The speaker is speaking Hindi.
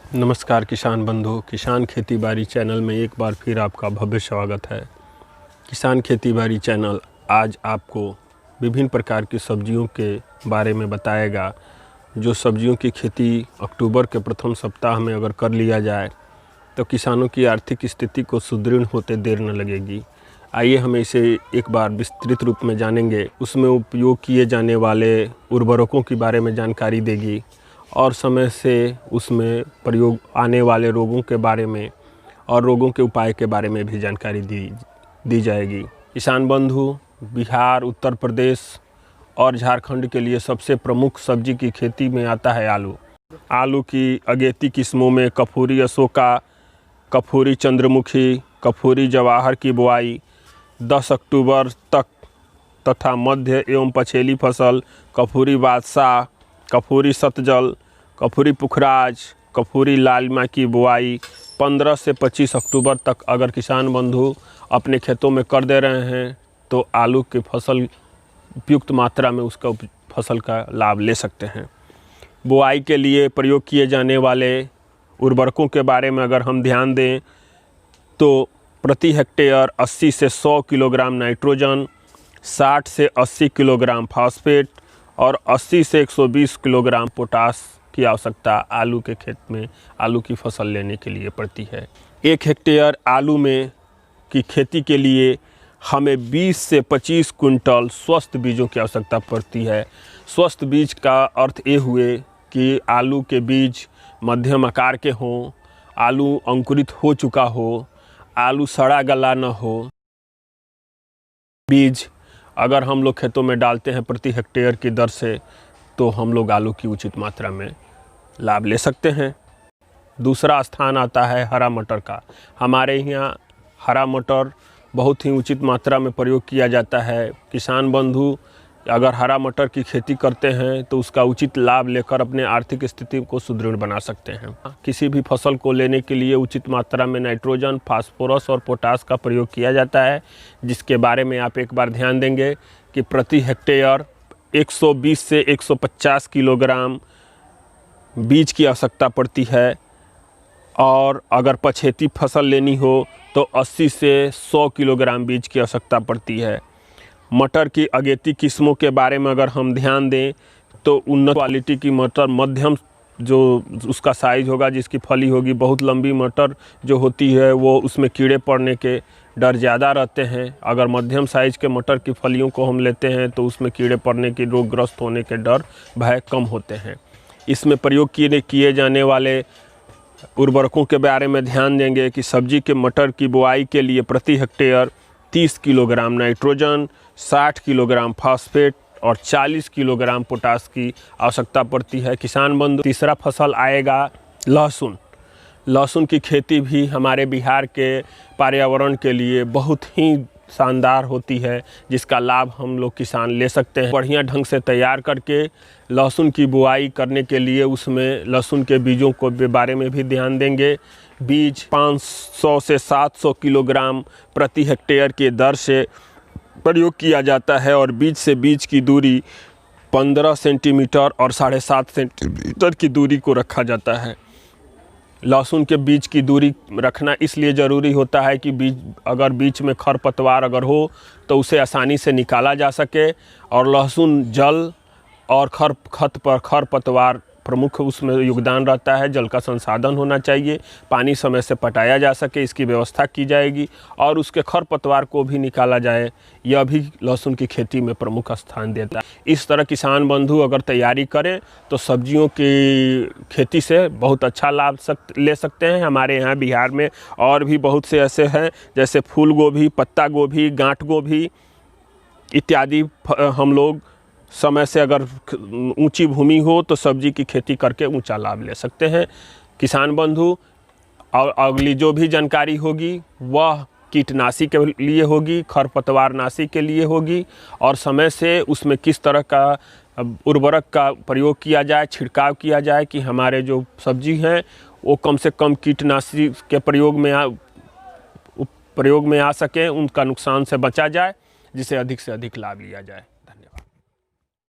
नमस्कार किसान बंधु, किसान खेती बाड़ी चैनल में एक बार फिर आपका भव्य स्वागत है। किसान खेती बाड़ी चैनल आज आपको विभिन्न प्रकार की सब्जियों के बारे में बताएगा। जो सब्जियों की खेती अक्टूबर के प्रथम सप्ताह में अगर कर लिया जाए तो किसानों की आर्थिक स्थिति को सुदृढ़ होते देर न लगेगी। आइए हम इसे एक बार विस्तृत रूप में जानेंगे। उसमें उपयोग किए जाने वाले उर्वरकों के बारे में जानकारी देगी और समय से उसमें प्रयोग आने वाले रोगों के बारे में और रोगों के उपाय के बारे में भी जानकारी दी जाएगी। किसान बंधु, बिहार, उत्तर प्रदेश और झारखंड के लिए सबसे प्रमुख सब्जी की खेती में आता है आलू। आलू की अगेती किस्मों में कपूरी अशोका, कपूरी चंद्रमुखी, कपूरी जवाहर की बुआई 10 अक्टूबर तक तथा मध्य एवं पछेली फसल कपूरी बादशाह, कपूरी सतजल, कपूरी पुखराज, कपूरी लालिमा की बुआई 15 से 25 अक्टूबर तक अगर किसान बंधु अपने खेतों में कर दे रहे हैं तो आलू की फसल उपयुक्त मात्रा में उसका फसल का लाभ ले सकते हैं। बुआई के लिए प्रयोग किए जाने वाले उर्वरकों के बारे में अगर हम ध्यान दें तो प्रति हेक्टेयर 80 से 100 किलोग्राम नाइट्रोजन, 60 से 80 किलोग्राम फास्फेट और 80 से 120 किलोग्राम पोटास की आवश्यकता आलू के खेत में आलू की फसल लेने के लिए पड़ती है। 1 हेक्टेयर आलू में की खेती के लिए हमें 20 से 25 कुंटल स्वस्थ बीजों की आवश्यकता पड़ती है। स्वस्थ बीज का अर्थ ये हुए कि आलू के बीज मध्यम आकार के हों, आलू अंकुरित हो चुका हो, आलू सड़ा गला न हो। बीज अगर हम लोग खेतों में डालते हैं प्रति हेक्टेयर की दर से तो हम लोग आलू की उचित मात्रा में लाभ ले सकते हैं। दूसरा स्थान आता है हरा मटर का। हमारे यहाँ हरा मटर बहुत ही उचित मात्रा में प्रयोग किया जाता है। किसान बंधु अगर हरा मटर की खेती करते हैं तो उसका उचित लाभ लेकर अपने आर्थिक स्थिति को सुदृढ़ बना सकते हैं। किसी भी फसल को लेने के लिए उचित मात्रा में नाइट्रोजन, फास्फोरस और पोटास का प्रयोग किया जाता है, जिसके बारे में आप एक बार ध्यान देंगे कि प्रति हेक्टेयर 120 से 150 किलोग्राम बीज की आवश्यकता पड़ती है और अगर पछेती फसल लेनी हो तो 80 से 100 किलोग्राम बीज की आवश्यकता पड़ती है। मटर की अगेती किस्मों के बारे में अगर हम ध्यान दें तो उन्नत क्वालिटी की मटर, मध्यम जो उसका साइज़ होगा, जिसकी फली होगी, बहुत लंबी मटर जो होती है वो उसमें कीड़े पड़ने के डर ज़्यादा रहते हैं। अगर मध्यम साइज़ के मटर की फलियों को हम लेते हैं तो उसमें कीड़े पड़ने की, रोगग्रस्त होने के डर भय कम होते हैं। इसमें प्रयोग किए जाने वाले उर्वरकों के बारे में ध्यान देंगे कि सब्जी के मटर की बुआई के लिए प्रति hectare 30 kilogram nitrogen, 60 kilogram phosphate और 40 किलोग्राम पोटास की आवश्यकता पड़ती है। किसान बंधु, तीसरा फसल आएगा लहसुन। लहसुन की खेती भी हमारे बिहार के पर्यावरण के लिए बहुत ही शानदार होती है, जिसका लाभ हम लोग किसान ले सकते हैं। बढ़िया ढंग से तैयार करके लहसुन की बुआई करने के लिए उसमें लहसुन के बीजों को बारे में भी ध्यान देंगे। बीज 500 से 700 किलोग्राम प्रति हेक्टेयर के दर से प्रयोग किया जाता है और बीज से बीज की दूरी 15 सेंटीमीटर और 7.5 सेंटीमीटर की दूरी को रखा जाता है। लहसुन के बीज की दूरी रखना इसलिए ज़रूरी होता है कि अगर बीच में खरपतवार अगर हो तो उसे आसानी से निकाला जा सके और लहसुन जल और खरपतवार प्रमुख उसमें योगदान रहता है। जल का संसाधन होना चाहिए, पानी समय से पटाया जा सके, इसकी व्यवस्था की जाएगी और उसके खरपतवार को भी निकाला जाए। यह भी लहसुन की खेती में प्रमुख स्थान देता है। इस तरह किसान बंधु अगर तैयारी करें तो सब्जियों की खेती से बहुत अच्छा लाभ ले सकते हैं। हमारे यहाँ बिहार में और भी बहुत से ऐसे हैं, जैसे फूल गोभी, पत्ता गोभी, गांठ गोभी इत्यादि हम लोग समय से अगर ऊंची भूमि हो तो सब्जी की खेती करके ऊंचा लाभ ले सकते हैं। किसान बंधु, और अगली जो भी जानकारी होगी वह कीटनाशी के लिए होगी, खरपतवारनाशी के लिए होगी और समय से उसमें किस तरह का उर्वरक का प्रयोग किया जाए, छिड़काव किया जाए कि हमारे जो सब्जी हैं वो कम से कम कीटनाशी के प्रयोग में आ सकें, उनका नुकसान से बचा जाए, जिसे अधिक से अधिक लाभ लिया जाए।